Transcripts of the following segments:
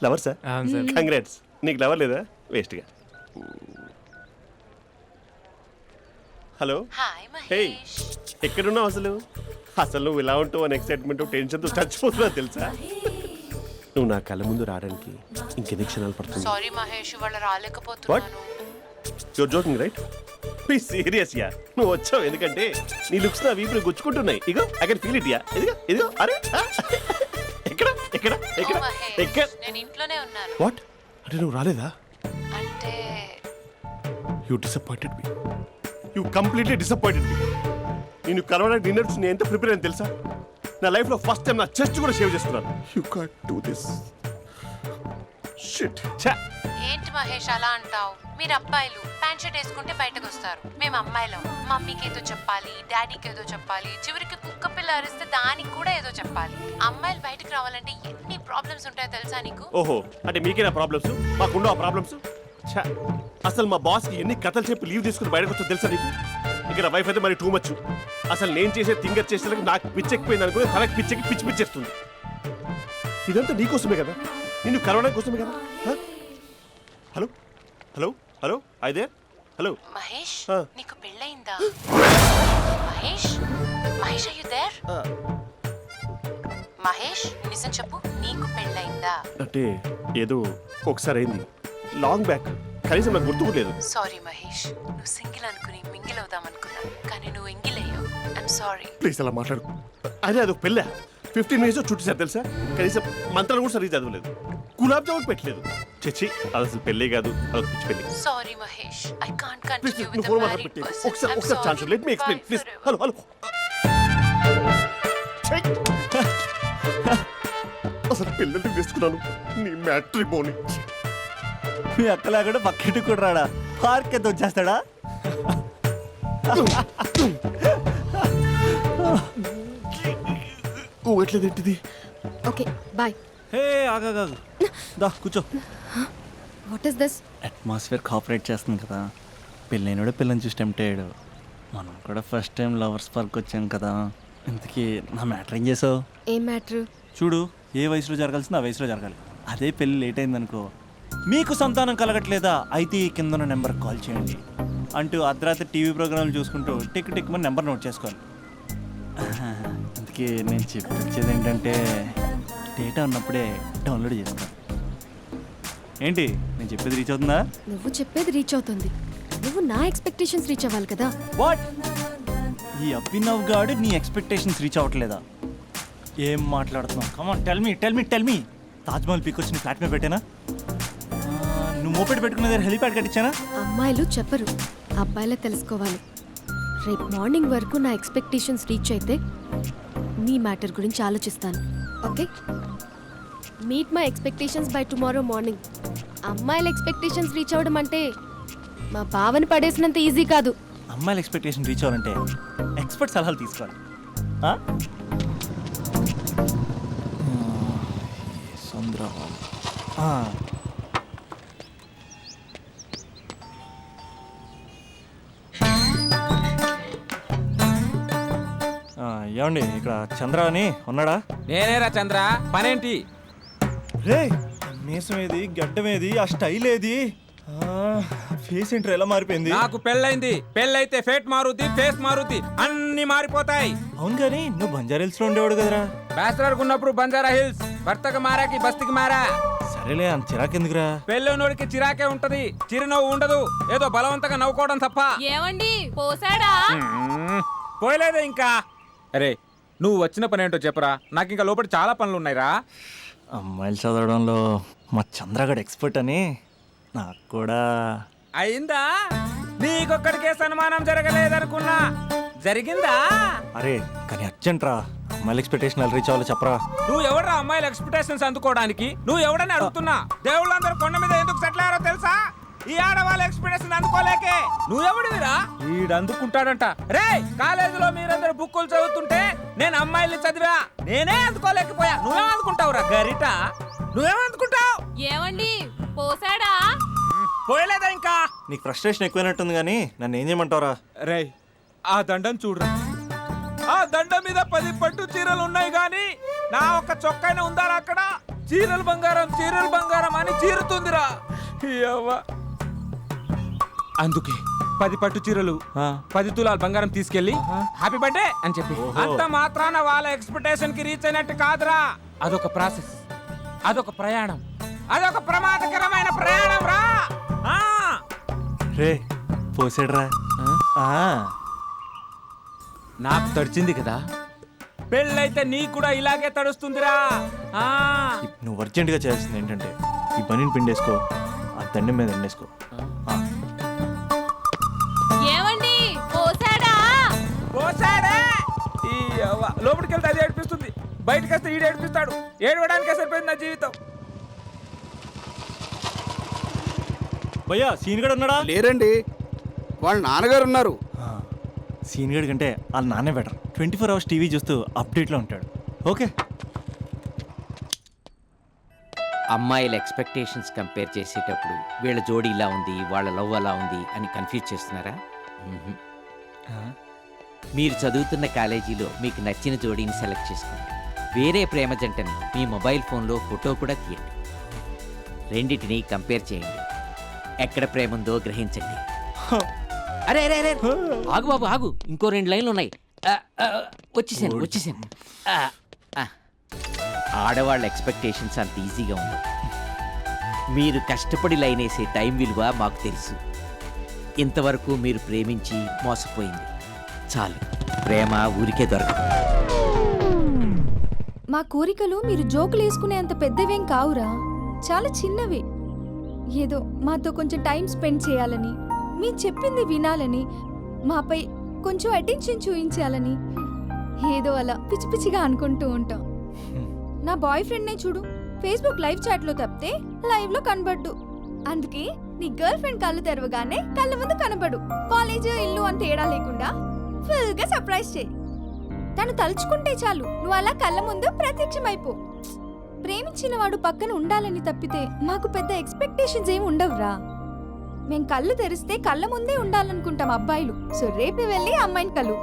Lover sir congrats. నీకు lover లేదా? వేస్ట్గా. హలో. హే, ఎక్కడున్నావు అసలు? అసలు నువ్వు ఇలా ఉంటావు అని ఎక్సైట్మెంట్ టెన్షన్తో చచ్చిపోతున్నా తెలుసా? నువ్వు నా కళ్ళ ముందు రావడానికి ఇంకెన్ని క్షణాలు పడుతుంది? సారీ మహేష్, వాళ్ళు రాలేకపోతున్నాను. You're joking right? Please serious yeah. నువ్వు వచ్చావు ఎందుకంటే నీ లుక్స్ నా వీపులు గుచ్చుకుంటున్నాయి. ఇగో I can feel it yeah. ఇదిగో ఇదిగో. అరే ఎక్కడ ఎక్కడ ఎక్కడ ఎక్కడ? నేను ఇంట్లోనే ఉన్నాను. వాట్ అంటే నువ్వు రాలేదా? అంటే you disappointed me. You completely disappointed me. నేను కరోనా డిన్నర్స్ నేను ఎంత ప్రిపేర్ అని తెలుసా? నా లైఫ్లో ఫస్ట్ టైం నా చెస్ట్ కూడా షేవ్ చేసుకున్నాను. You can't do this. Shit. ఏంటి మహేష్ అలా అంటావు? మీరు అబ్బాయిలు ప్యాంట్ షర్ట్ వేసుకుంటే బయటకు వస్తారు. మేము అమ్మాయిలం మమ్మీకి ఏదో చెప్పాలి, డాడీకి ఏదో చెప్పాలి, చివరికి కుక్క పిల్ల అరిస్తే దానికి కూడా ఏదో చెప్పాలి. అమ్మాయిలు బయటకు రావాలంటే ఎన్ని ప్రాబ్లమ్స్ ఉంటాయో తెలుసా నీకు? ఓహో, అంటే మీకేనా ప్రాబ్లమ్స్? మాకుండా ఆ ప్రాబ్లమ్స్? అసలు మా బాస్కి ఎన్ని కథలు చెప్పి లీవ్ తీసుకుని బయటకు వచ్చో తెలుసా నీకు? ఇక్కడ వైఫ్ అయితే మరి టూ మచ్. అసలు నేను చేసే థింగర్ చేసేందుకు నాకు పిచ్చెక్కిపోయింది అనుకుని తనకి పిచ్చెక్కి పిచ్చి పిచ్చేస్తుంది. ఇదంతా నీకోసమే కదా, నిన్ను కరోనా కోసమే కదా. హలో హలో హలో అయితే హలో మహేష్, నీకు పెళ్ళయిందా? Mahesh Mahesh are you there? మహేష్ నిజం చెప్పు, నీకు పెళ్ళయిందా? అంటే ఏదో ఒకసారి అయింది, లాంగ్ బ్యాక్, కనీసం నాకు గుర్తులేదు. సారీ మహేష్, నువ్వు సింగిల్ అనుకుని మింగిల్ అవుదాం అనుకున్నా, కానీ నువ్వు ఎంగిల్ అయ్యావు. I'm sorry. ప్లీజ్ అలా మాట్లాడు. అదే అదొక పెళ్ళ 15 minutes చుట్టేసారు తెలుసా? కనీసం మంత్రాలు కూడా సరిగ్గా చదవలేదు, గులాబ్ జామున్ పెట్టలేదు. చచ్చి, అది అసలు పెళ్ళే కాదు, అదొక పిచ్చి పెళ్ళి. Sorry Mahesh, I can't continue with the phone married మాట్లాడి పర్సన్. ఒకసారి chance let me explain please. Hello hello. అసలు పిల్లల్ని వేసుకున్నాను నీ మ్యాట్రిమోని. మీ అక్కలాగా పక్కింటి కూడా రాడా? పార్క్ ఎంత వచ్చేస్తాడా? ఎట్లేదేంటిది? Okay bye. హే ఆగా దా కూర్చో. What is this? Atmosphere cooperate చేస్తుంది కదా. పెళ్ళైనడు పిల్లని చూసి టెంప్ట్ అయ్యాడు. మనం కూడా ఫస్ట్ టైం లవర్స్ పార్క్ వచ్చాం కదా. ఇంతకీ నా మ్యాటర్ ఏం చేసావు? ఏం మ్యాటర్? చూడు, ఏ వయసులో జరగాల్సిందో ఆ వయసులో జరగాలి. అదే పెళ్ళి లేట్ అయిందనుకో, మీకు సంతానం కలగట్లేదా అయితే ఈ కింద నెంబర్కి కాల్ చేయండి అంటూ అర్ధరాత్రి టీవీ ప్రోగ్రాంలు చూసుకుంటూ టిక్ టిక్ మన నెంబర్ నోట్ చేసుకోవాలి. అందుకే నేను చెప్పొచ్చేది ఏంటంటే డేటా ఉన్నప్పుడే డౌన్లోడ్ చేసుకోవాలి. ఏంటి నేను చెప్పేది రీచ్ అవుతుందా? నువ్వు చెప్పేది రీచ్ అవుతుంది, నువ్వు నా ఎక్స్పెక్టేషన్స్ రీచ్ అవ్వాలి కదా. వాట్? ఈ అభినవ్ గాడు నీ ఎక్స్పెక్టేషన్స్ రీచ్ అవ్వట్లేదా? ఏం మాట్లాడుతున్నావు? Come on tell me. Taj Mahal peak వచ్చి నీ ఫ్లాట్ మీద పెట్టానా? నువ్వు మోపెట్ పెట్టుకున్న దగ్గర హెలిప్యాడ్ కట్టించానా? అమ్మాయిలు చెప్పరు, అబ్బాయిలే తెలుసుకోవాలి. రేపు మార్నింగ్ వరకు నా ఎక్స్పెక్టేషన్స్ రీచ్ అయితే నీ మ్యాటర్ గురించి ఆలోచిస్తాను. Okay, meet my expectations by tomorrow morning. అమ్మాయిల ఎక్స్పెక్టేషన్స్ రీచ్ అవ్వడం అంటే మా బావని పడేసినంత ఈజీ కాదు. అమ్మాయిల ఎక్స్పెక్టేషన్ రీచ్ అవ్వాలంటే ఎక్స్పర్ట్ సలహాలు తీసుకోవాలి. ఏమండి, ఇక్కడ చంద్ర అని ఉన్నాడా? నేనేరా చంద్ర, పనేంటి? రే, మీసం ఏది, గడ్డం ఏది, ఆ స్టైల్ ఏది, ఫేస్ ఏంటర్ ఎలా మారిపోయింది? నాకు పెళ్ళైంది, పెళ్ళైతే ఫేట్ మారుద్ది, ఫేస్ మారుద్ది, అన్ని మారిపోతాయి. అవును కానీ నువ్వు బంజారా హిల్స్ లో ఉండేవాడు కదరా? బ్యాచిలర్ ఉన్నప్పుడు బంజారా హిల్స్, భర్తకు మారాకి బస్తికి మారా. సరేలే, అంత చిరాకెందుకురా? పెళ్ళోనోడికి చిరాకే ఉంటది, చిరునవ్వు ఉండదు, ఏదో బలవంతంగా నవ్వుకోవడం తప్ప. ఏమండి పోసాడా? పోయలేదే ఇంకా. అరే, నువ్వు వచ్చిన పని ఏంటో చెప్పరా, నాకు ఇంకా లోపల చాలా పనులు ఉన్నాయిరా. అమ్మాయిలు చదవడంలో మా చంద్రగడ్ ఎక్స్పర్ట్ అని నాకు కూడా అయిందా? నీకొక్కడికే సన్మానం జరగలేదనుకున్నా, జరిగిందా? అరే కానీ అర్జెంట్ రా, అమ్మాయిల ఎక్స్పెక్టేషన్ రీచ్ అవ్వాలో చెప్పరా. నువ్వు ఎవడ్రా అమ్మాయిల ఎక్స్పెక్టేషన్స్ అందుకోవడానికి? నువ్వు ఎవడని అడుగుతున్నా. దేవుళ్ళందరూ కొండ మీద ఎందుకు సెటిల్ అయ్యారో తెలుసా? ఈ ఆడవాళ్ళ ఎక్స్పెక్టేషన్ అందుకోలేకే. నువ్వెవడివిరా? వీడు అందుకుంటాడంట. రే, కాలేజీలో మీరందరూ బుక్కులు చదువుతుంటే నేను అమ్మాయిల్ని చదివా, నేనే అందుకోలేకపోయా. నువ్వేం అందుకుంటావురా గరిట? నువ్వేం అందుకుంటావు? ఏమండి పోసాడా? పోయలేదా ఇంకా? నీకు ఫ్రస్ట్రేషన్ ఎక్కువైనట్టుంది కానీ నన్ను ఏం చేయమంటావురా? రే, ఆ దండం చూడరా. ఆ దండం మీద 10 పట్టు చీరలు ఉన్నాయి గాని నా ఒక్క చొక్కైనా ఉందారా అక్కడ? చీరలు బంగారం అని చీరుతుందిరా యవ్వ. అందుకే 10 పట్టు చీరలు 10 తులాల బంగారం తీసుకెళ్ళి హ్యాపీ బర్త్డే అని చెప్పి అంత మాత్రాన వాళ్ళ ఎక్స్పెక్టేషన్ కి రీచ్ అయినట్టు కాదురా. అదొక ప్రాసెస్, అదొక ప్రయాణం, అదొక ప్రమాదకరమైన ప్రయాణం రా. రే పోసాడురా. నాకు తడిచింది కదా, పెళ్ళైతే నీకు కూడా ఇలాగే తడుస్తుందిరా. నువ్వు అర్జెంటుగా చేయాల్సింది ఏంటంటే ఈ పనిని పిండేసుకో, ఆ దండం మీద ఎండేసుకో. ఏమండి పోసాడా? పోసాడే. ఈ యవ్వ. లోపలికి వెళ్తే అది ఏడిపిస్తుంది, బయటకు వస్తే ఈడు ఏడిపిస్తాడు. ఏడవడానికే సరిపోయింది నా జీవితం. భయ్యా సీన్ గడు ఉన్నాడా? లేరండి, వాళ్ళ నాన్నగారు ఉన్నారు. సీన్ గడి కంటే వాళ్ళ నాన్నే బెటర్. 24 అవర్స్ టీవీ చూస్తూ అప్డేట్లో ఉంటాడు. ఓకే. అమ్మాయిల ఎక్స్పెక్టేషన్స్ కంపేర్ చేసేటప్పుడు వీళ్ళ జోడి ఇలా ఉంది, వాళ్ళ లవ్ అలా ఉంది అని కన్ఫ్యూజ్ చేస్తున్నారా? మీరు చదువుతున్న కాలేజీలో మీకు నచ్చిన జోడీని సెలెక్ట్ చేసుకోండి. వేరే ప్రేమ జంటని మీ మొబైల్ ఫోన్లో ఫోటో కూడా తీయండి. రెండింటిని కంపేర్ చేయండి. ఎక్కడ ప్రేమ ఉందో గ్రహించండి. అరే అరే అరే ఆగు బాబు ఆగు, ఇంకో 2 లైన్లు ఉన్నాయి. వచ్చేసాను. ఆడవాళ్ళ ఎక్స్పెక్టేషన్స్ అంత ఈజీగా ఉండవు. మీరు కష్టపడి లైన్ వేసే టైం విలువ మాకు తెలుసు. ఇంతవరకు మీరు ప్రేమించి మోసపోయింది చాలు. ప్రేమ ఊరికే దొరకదు. మా కోరికలు మీరు జోకులు వేసుకునేంత పెద్దవేం కావురా, చాలా చిన్నవి. ఏదో మాతో కొంచెం టైం స్పెండ్ చేయాలని, మీ చెప్పింది వినాలని, మాపై కొంచెం అటెన్షన్ చూపించాలని ఏదో అలా పిచ్చి పిచ్చిగా అనుకుంటూ ఉంటాం. నా బాయ్ ఫ్రెండ్నే చూడు, ఫేస్బుక్ లైవ్ చాట్లో తప్పితే లైవ్ లో కనబడ్డు. అందుకే నీ గర్ల్ ఫ్రెండ్ కళ్ళు తెరవగానే కళ్ళ ముందు కనబడు. కాలేజ్ ఇల్లు అని తేడా లేకుండా ఫుల్ గా సర్ప్రైజ్ చేయి. తను తలుచుకుంటే చాలు నువ్వు అలా కళ్ళ ముందు ప్రత్యక్షమైపో. ప్రేమించిన వాడు పక్కన ఉండాలని తప్పితే మాకు పెద్ద ఎక్స్పెక్టేషన్స్ ఏమి ఉండవురా. మేం కళ్ళు తెరిస్తే కళ్ళ ముందే ఉండాలనుకుంటాం అబ్బాయిలు. సో రేపే వెళ్ళి అమ్మాయిని కలు.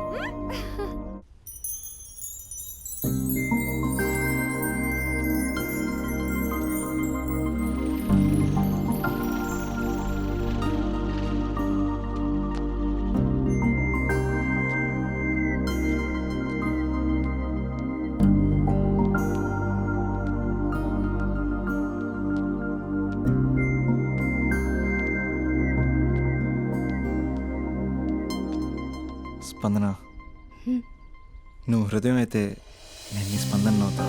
స్పందన, నువ్వు హృదయం అయితే నేను నీ స్పందన నవ్వుతా.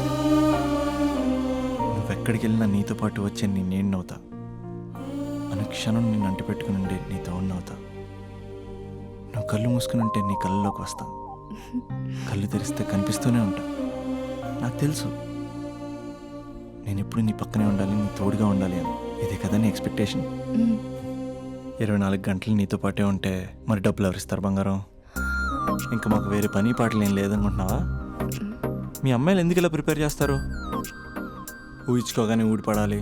నువ్వెక్కడికి వెళ్ళినా నీతో పాటు వచ్చే నేను నవ్వుతా. అనుక్షణం నిన్ను అంటి పెట్టుకుని ఉండే నీ తోడు నవ్వుతా. నువ్వు కళ్ళు మూసుకుని ఉంటే నీ కళ్ళలోకి వస్తా. కళ్ళు తెరిస్తే కనిపిస్తూనే ఉంటా. నాకు తెలుసు నేను ఎప్పుడు నీ పక్కనే ఉండాలి, నీ తోడుగా ఉండాలి అని. ఇదే కదా నీ ఎక్స్పెక్టేషన్? 24 గంటలు నీతో పాటే ఉంటే మరి డబ్బులు ఎవరిస్తారు బంగారం? ఇంకా మాకు వేరే పని పాటలు ఏం లేదనుకుంటున్నావా? మీ అమ్మాయిలు ఎందుకు ఇలా ప్రిపేర్ చేస్తారు? ఊహించుకోగానే ఊడిపడాలి,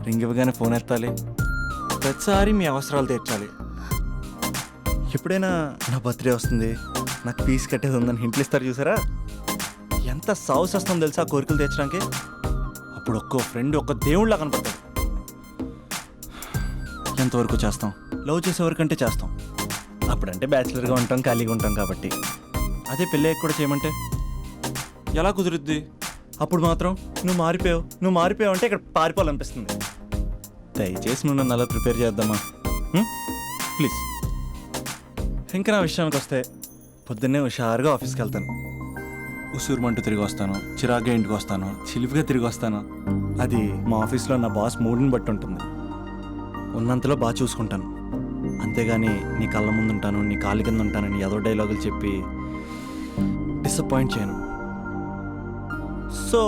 రింగ్ ఇవ్వగానే ఫోన్ ఎత్తాలి, ప్రతిసారి మీ అవసరాలు తీర్చాలి. ఎప్పుడైనా నా బర్త్డే వస్తుంది, నాకు ఫీజు కట్టేది ఉందని హింట్లు ఇస్తారు చూసారా? ఎంత సాహస్ వస్తుందో తెలుసా ఆ కోరికలు తెచ్చడానికి? అప్పుడు ఒక్కో ఫ్రెండ్ ఒక్క దేవుళ్ళ కనపడతాడు. ఎంతవరకు చేస్తాం? లవ్ చేసేవరకంటే చేస్తాం. అప్పుడంటే బ్యాచిలర్గా ఉంటాం, ఖాళీగా ఉంటాం కాబట్టి. అదే పెళ్ళి కూడా చేయమంటే ఎలా కుదురుద్ది? అప్పుడు మాత్రం నువ్వు మారిపోయావు అంటే ఇక్కడ పారిపోవాలనిపిస్తుంది. దయచేసి నువ్వు నన్ను అలా ప్రిపేర్ చేద్దామా ప్లీజ్. ఇంకా నా విషయానికి వస్తే పొద్దున్నే హుషారుగా ఆఫీస్కి వెళ్తాను. ఉసూరుమంటూ తిరిగి వస్తాను, చిరాగ్గా ఇంటికి వస్తాను, చిలిపిగా తిరిగి వస్తాను. అది మా ఆఫీస్లో నా బాస్ మూడ్ని బట్టి ఉంటుంది. ఉన్నంతలో బాగా చూసుకుంటాను, అంతేగాని నీ కళ్ళ ముందు ఉంటాను, నీ కాళ్ళ కింద ఉంటానని ఏదో డైలాగులు చెప్పి డిసప్పాయింట్ చేయను. సో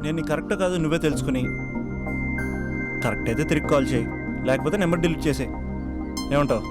నేను నీ కరెక్ట్ కాదు నువ్వే తెలుసుకుని కరెక్ట్ అయితే తిరిగి కాల్ చేయి, లేకపోతే నెంబర్ డిలీట్ చేసేయి. ఏమంటావు?